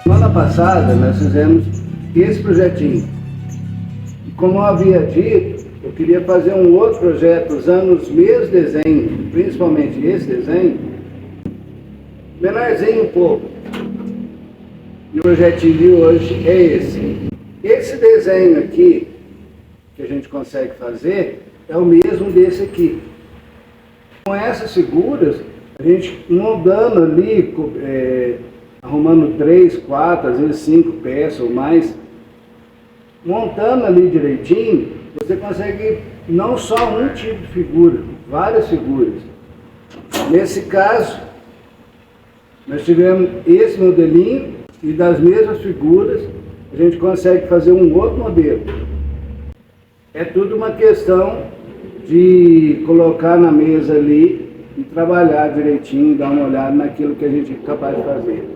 Semana passada nós fizemos esse projetinho. E como eu havia dito, eu queria fazer um outro projeto usando os mesmos desenhos, principalmente esse desenho, menorzinho um pouco. E o projetinho de hoje é esse. Esse desenho aqui, que a gente consegue fazer, é o mesmo desse aqui. Com essas figuras, a gente moldando ali, arrumando 3, 4, às vezes 5 peças ou mais, montando ali direitinho, você consegue não só um tipo de figura, várias figuras. Nesse caso, nós tivemos esse modelinho e das mesmas figuras a gente consegue fazer um outro modelo. É tudo uma questão de colocar na mesa ali e trabalhar direitinho, dar uma olhada naquilo que a gente é capaz de fazer.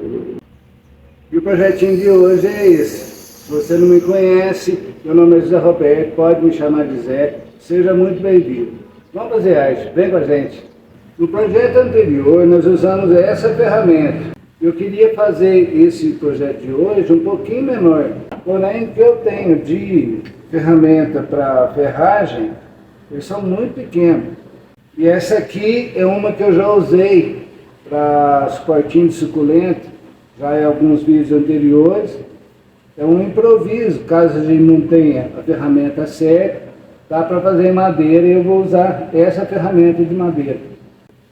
E o projetinho de hoje é esse. Se você não me conhece, meu nome é José Roberto, pode me chamar de Zé, seja muito bem-vindo. Vamos fazer arte, vem com a gente. No projeto anterior, nós usamos essa ferramenta. Eu queria fazer esse projeto de hoje um pouquinho menor, porém o que eu tenho de ferramenta para ferragem, eles são muito pequenos. E essa aqui é uma que eu já usei para suportinho de suculento, já em alguns vídeos anteriores. É um improviso, caso a gente não tenha a ferramenta certa, dá para fazer em madeira e eu vou usar essa ferramenta de madeira.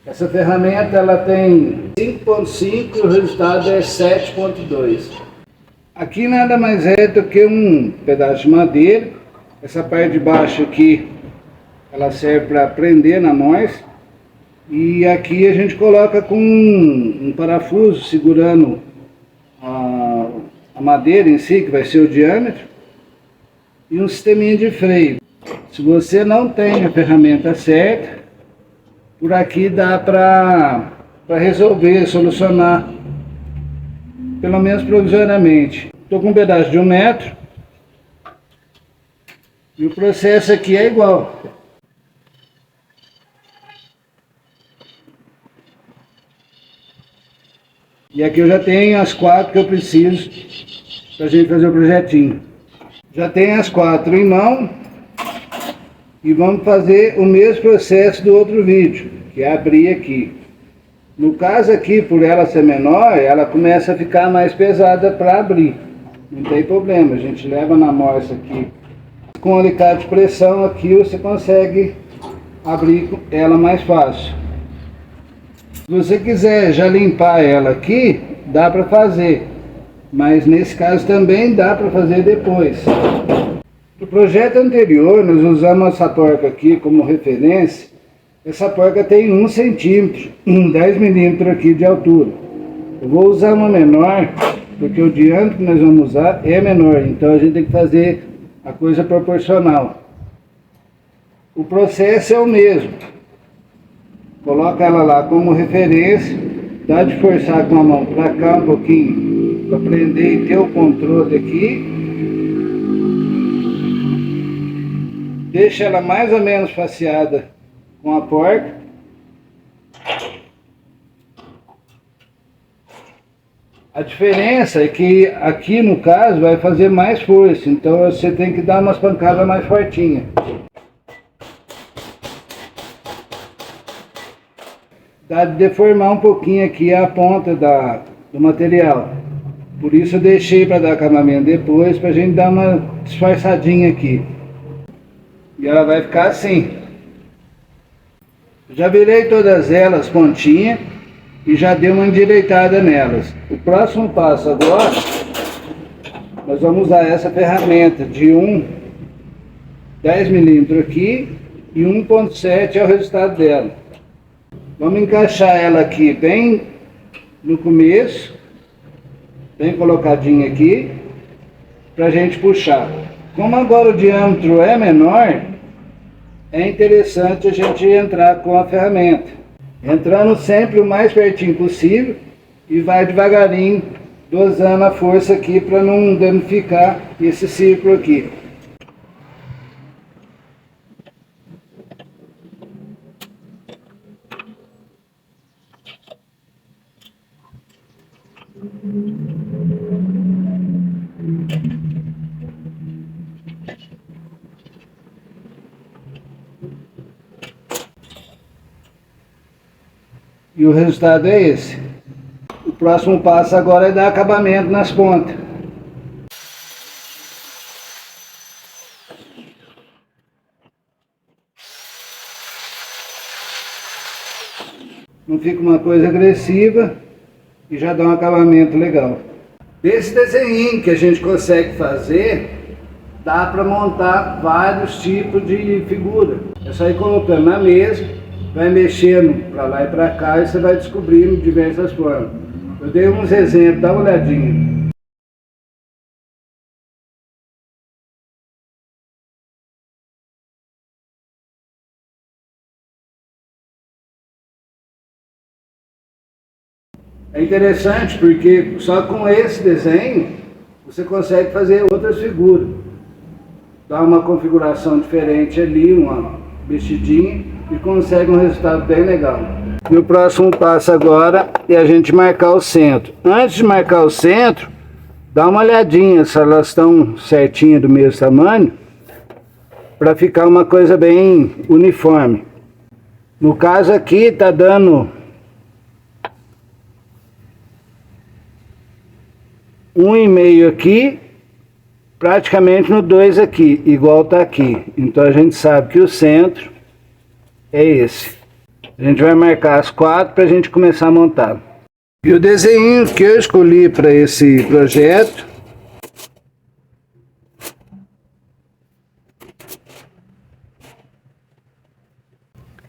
Essa ferramenta ela tem 5.5 e o resultado é 7.2. Aqui nada mais é do que um pedaço de madeira. Essa parte de baixo aqui, ela serve para prender na nós. E aqui a gente coloca com um parafuso segurando a madeira em si, que vai ser o diâmetro, e um sisteminha de freio. Se você não tem a ferramenta certa, por aqui dá para resolver, solucionar, pelo menos provisoriamente. Estou com um pedaço de 1 metro, e o processo aqui é igual. E aqui eu já tenho as 4 que eu preciso para a gente fazer o projetinho. Já tenho as 4 em mão e vamos fazer o mesmo processo do outro vídeo, que é abrir aqui. No caso aqui, por ela ser menor, ela começa a ficar mais pesada para abrir. Não tem problema, a gente leva na morsa aqui. Com o alicate de pressão aqui você consegue abrir ela mais fácil. Se você quiser já limpar ela aqui, dá para fazer. Mas nesse caso também dá para fazer depois. No projeto anterior, nós usamos essa porca aqui como referência. Essa porca tem 1 centímetro, 10 milímetros aqui de altura. Eu vou usar uma menor, porque o diâmetro que nós vamos usar é menor. Então a gente tem que fazer a coisa proporcional. O processo é o mesmo. Coloca ela lá como referência, dá de forçar com a mão para cá um pouquinho, para prender e ter o controle aqui. Deixa ela mais ou menos faceada com a porca. A diferença é que aqui no caso vai fazer mais força, então você tem que dar umas pancadas mais fortinhas. Dá de deformar um pouquinho aqui a ponta do material. Por isso eu deixei para dar acabamento depois, para a gente dar uma disfarçadinha aqui. E ela vai ficar assim. Já virei todas elas pontinha e já dei uma endireitada nelas. O próximo passo agora, nós vamos usar essa ferramenta de 10 milímetros aqui e 1.7 é o resultado dela. Vamos encaixar ela aqui bem no começo, bem colocadinha aqui, para a gente puxar. Como agora o diâmetro é menor, é interessante a gente entrar com a ferramenta. Entrando sempre o mais pertinho possível e vai devagarinho dosando a força aqui para não danificar esse círculo aqui. E o resultado é esse. O próximo passo agora é dar acabamento nas pontas. Não fica uma coisa agressiva e já dá um acabamento legal. Desse desenho que a gente consegue fazer, dá para montar vários tipos de figura. É só ir colocando na mesa, vai mexendo para lá e para cá e você vai descobrindo diversas formas. Eu dei uns exemplos, dá uma olhadinha. É interessante porque só com esse desenho você consegue fazer outras figuras. Dá uma configuração diferente ali, uma mexidinha e consegue um resultado bem legal. E o próximo passo agora é a gente marcar o centro. Antes de marcar o centro, dá uma olhadinha se elas estão certinhas do mesmo tamanho, para ficar uma coisa bem uniforme. No caso aqui está dando 1,5 aqui, praticamente no 2 aqui, igual está aqui. Então a gente sabe que o centro é esse. A gente vai marcar as 4 para a gente começar a montar. E o desenho que eu escolhi para esse projeto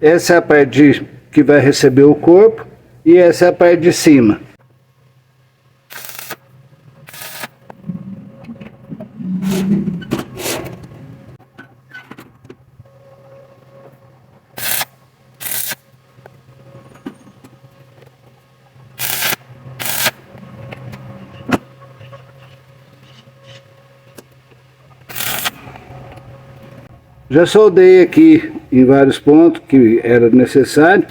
essa é a parte que vai receber o corpo e essa é a parte de cima. Já soldei aqui em vários pontos que era necessário,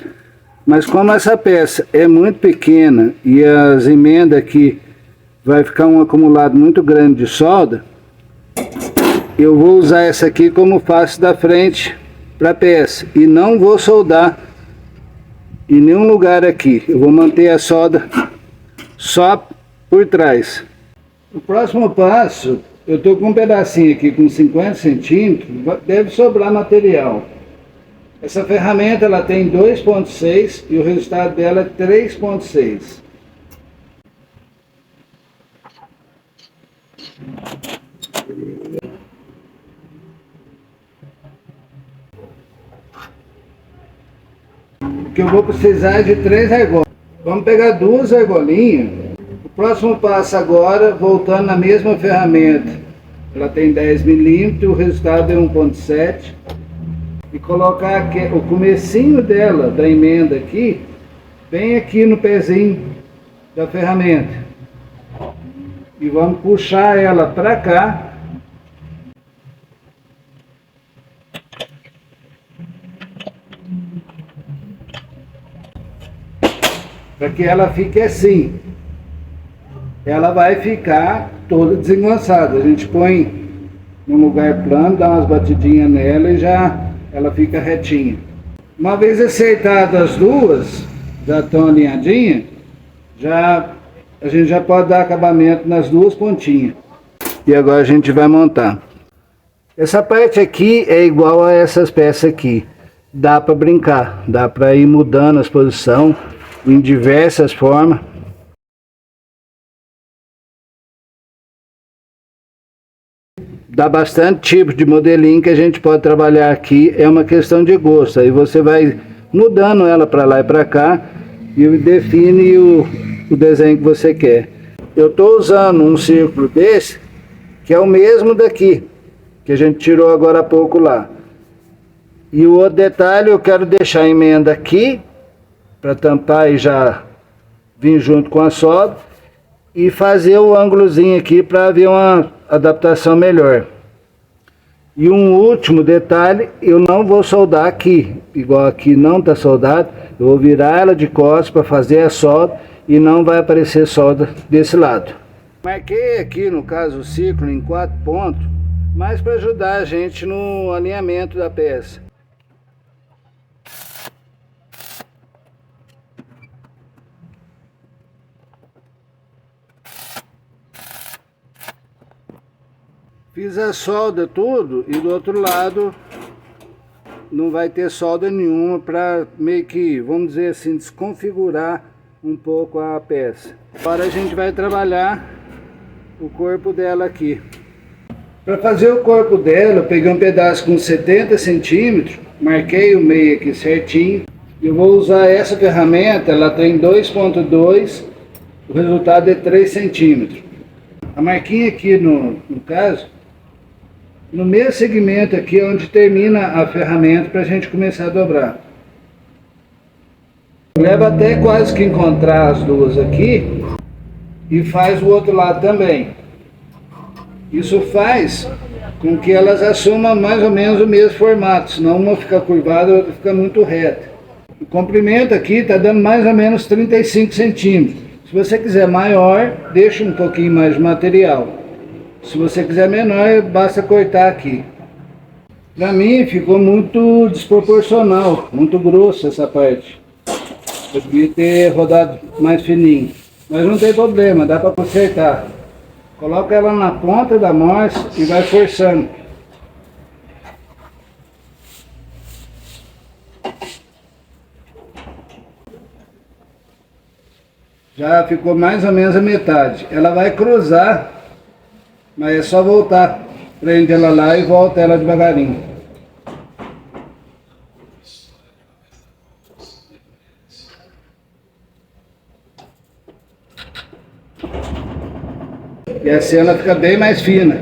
mas como essa peça é muito pequena e as emendas aqui vai ficar um acumulado muito grande de solda, eu vou usar essa aqui como face da frente para a peça e não vou soldar em nenhum lugar aqui. Eu vou manter a solda só por trás. O próximo passo, eu estou com um pedacinho aqui com 50 centímetros, deve sobrar material. Essa ferramenta ela tem 2,6 e o resultado dela é 3,6. Que eu vou precisar de 3 argolas. Vamos pegar 2 argolinhas. O próximo passo agora, voltando na mesma ferramenta, ela tem 10 milímetros, o resultado é 1,7. E colocar aqui, o comecinho dela, da emenda aqui, bem aqui no pezinho da ferramenta. E vamos puxar ela para cá. Para que ela fique assim. Ela vai ficar toda desengonçada. A gente põe num lugar plano, dá umas batidinhas nela e já ela fica retinha. Uma vez acertadas as duas, já estão alinhadinhas, a gente já pode dar acabamento nas duas pontinhas. E agora a gente vai montar. Essa parte aqui é igual a essas peças aqui. Dá para brincar, dá para ir mudando as posições em diversas formas. Dá bastante tipo de modelinho que a gente pode trabalhar aqui, é uma questão de gosto. Aí você vai mudando ela para lá e para cá e define o desenho que você quer. Eu estou usando um círculo desse, que é o mesmo daqui, que a gente tirou agora há pouco lá. E o outro detalhe, eu quero deixar a emenda aqui, para tampar e já vir junto com a solda, e fazer o ângulozinho aqui para haver uma adaptação melhor. E um último detalhe, eu não vou soldar aqui, igual aqui não está soldado, eu vou virar ela de costas para fazer a solda e não vai aparecer solda desse lado. Marquei aqui, no caso, o círculo em 4 pontos, mas para ajudar a gente no alinhamento da peça. Fiz a solda tudo e do outro lado não vai ter solda nenhuma para meio que, vamos dizer assim, desconfigurar um pouco a peça. Agora a gente vai trabalhar o corpo dela aqui. Para fazer o corpo dela, eu peguei um pedaço com 70 centímetros, marquei o meio aqui certinho. Eu vou usar essa ferramenta, ela tem 2.2, o resultado é 3 centímetros. A marquinha aqui no caso, no mesmo segmento aqui é onde termina a ferramenta para a gente começar a dobrar. Leva até quase que encontrar as duas aqui e faz o outro lado também. Isso faz com que elas assumam mais ou menos o mesmo formato, senão uma fica curvada e a outra fica muito reta. O comprimento aqui está dando mais ou menos 35 centímetros. Se você quiser maior, deixa um pouquinho mais de material. Se você quiser menor, basta cortar aqui. Para mim ficou muito desproporcional, muito grosso essa parte. Eu devia ter rodado mais fininho. Mas não tem problema, dá para consertar. Coloca ela na ponta da morsa e vai forçando. Já ficou mais ou menos a metade. Ela vai cruzar, mas é só voltar. Prende ela lá e volta ela devagarinho. E assim ela fica bem mais fina.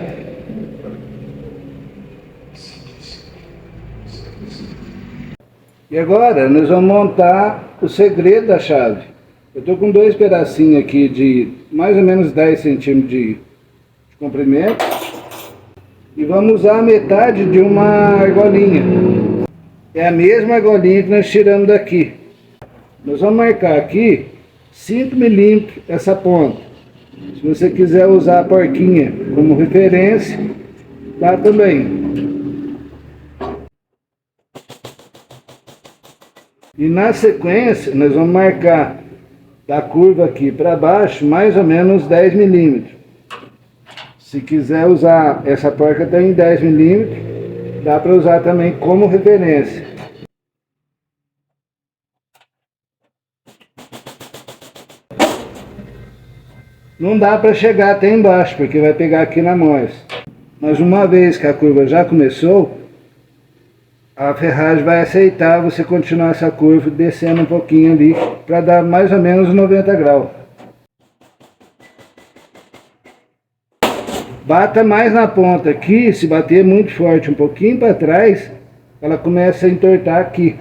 E agora nós vamos montar o segredo da chave. Eu estou com dois pedacinhos aqui de mais ou menos 10 centímetros de comprimento. E vamos usar a metade de uma argolinha. É a mesma argolinha que nós tiramos daqui. Nós vamos marcar aqui 5 milímetros essa ponta. Se você quiser usar a porquinha como referência, dá também. E na sequência, nós vamos marcar da curva aqui para baixo, mais ou menos 10 milímetros. Se quiser usar essa porca tem 10 milímetros, dá para usar também como referência. Não dá para chegar até embaixo, porque vai pegar aqui na morsa. Mas uma vez que a curva já começou, a ferragem vai aceitar você continuar essa curva descendo um pouquinho ali, para dar mais ou menos 90 graus. Bata mais na ponta aqui, se bater muito forte um pouquinho para trás, ela começa a entortar aqui.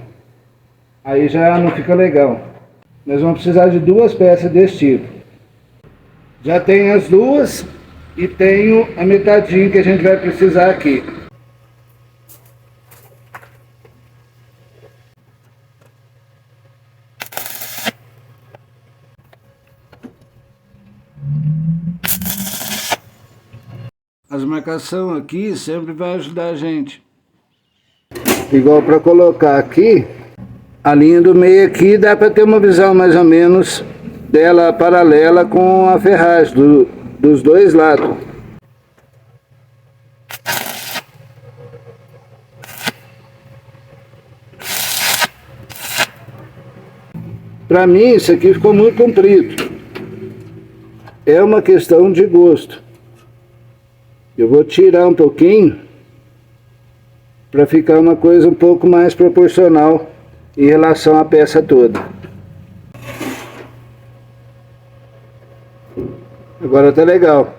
Aí já não fica legal. Nós vamos precisar de duas peças desse tipo. Já tenho as duas e tenho a metadinha que a gente vai precisar aqui. As marcações aqui sempre vai ajudar a gente. Igual para colocar aqui, a linha do meio aqui dá para ter uma visão mais ou menos dela paralela com a ferragem dos dois lados. Para mim isso aqui ficou muito comprido. É uma questão de gosto. Eu vou tirar um pouquinho para ficar uma coisa um pouco mais proporcional em relação à peça toda. Agora tá legal.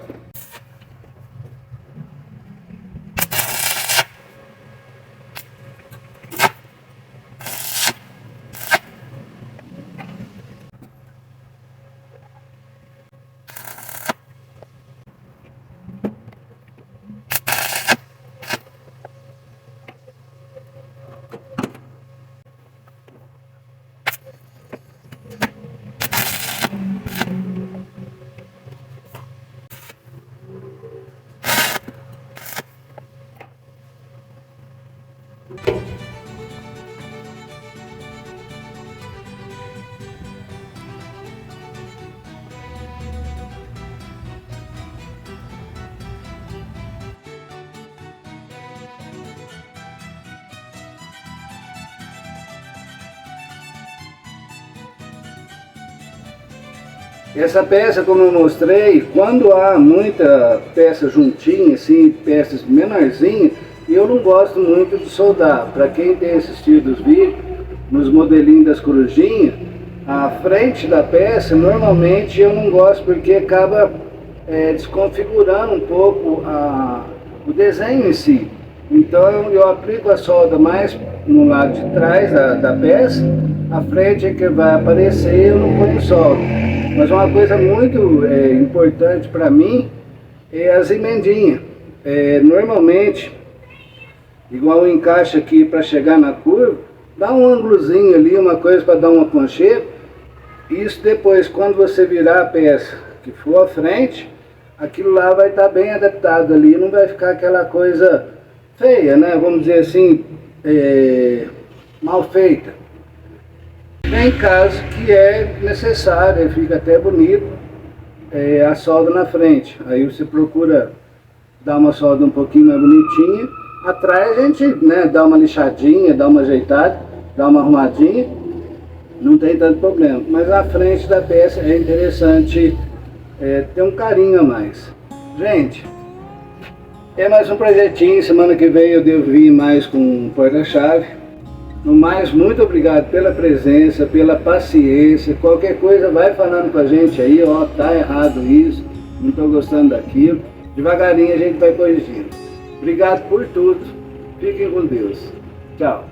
Essa peça, como eu mostrei, quando há muita peça juntinha, assim, peças menorzinhas, eu não gosto muito de soldar. Para quem tem assistido os vídeos, nos modelinhos das corujinhas, a frente da peça, normalmente eu não gosto porque acaba desconfigurando um pouco o desenho em si. Então eu aplico a solda mais no lado de trás da peça, a frente é que vai aparecer e eu não ponho solda. Mas uma coisa muito importante para mim é as emendinhas. Normalmente, igual o encaixe aqui para chegar na curva, dá um ângulozinho ali, uma coisa para dar um aconchego. Isso depois, quando você virar a peça que for à frente, aquilo lá vai estar bem adaptado ali, não vai ficar aquela coisa feia, né? Vamos dizer assim, mal feita. Tem casos que é necessário, fica até bonito, a solda na frente. Aí você procura dar uma solda um pouquinho mais bonitinha. Atrás a gente, né, dá uma lixadinha, dá uma ajeitada, dá uma arrumadinha, não tem tanto problema. Mas na frente da peça é interessante ter um carinho a mais. Gente, é mais um projetinho. Semana que vem eu devo vir mais com um porta-chave. No mais, muito obrigado pela presença, pela paciência. Qualquer coisa vai falando com a gente aí, ó, tá errado isso, não estou gostando daquilo. Devagarinho a gente vai corrigindo. Obrigado por tudo. Fiquem com Deus. Tchau.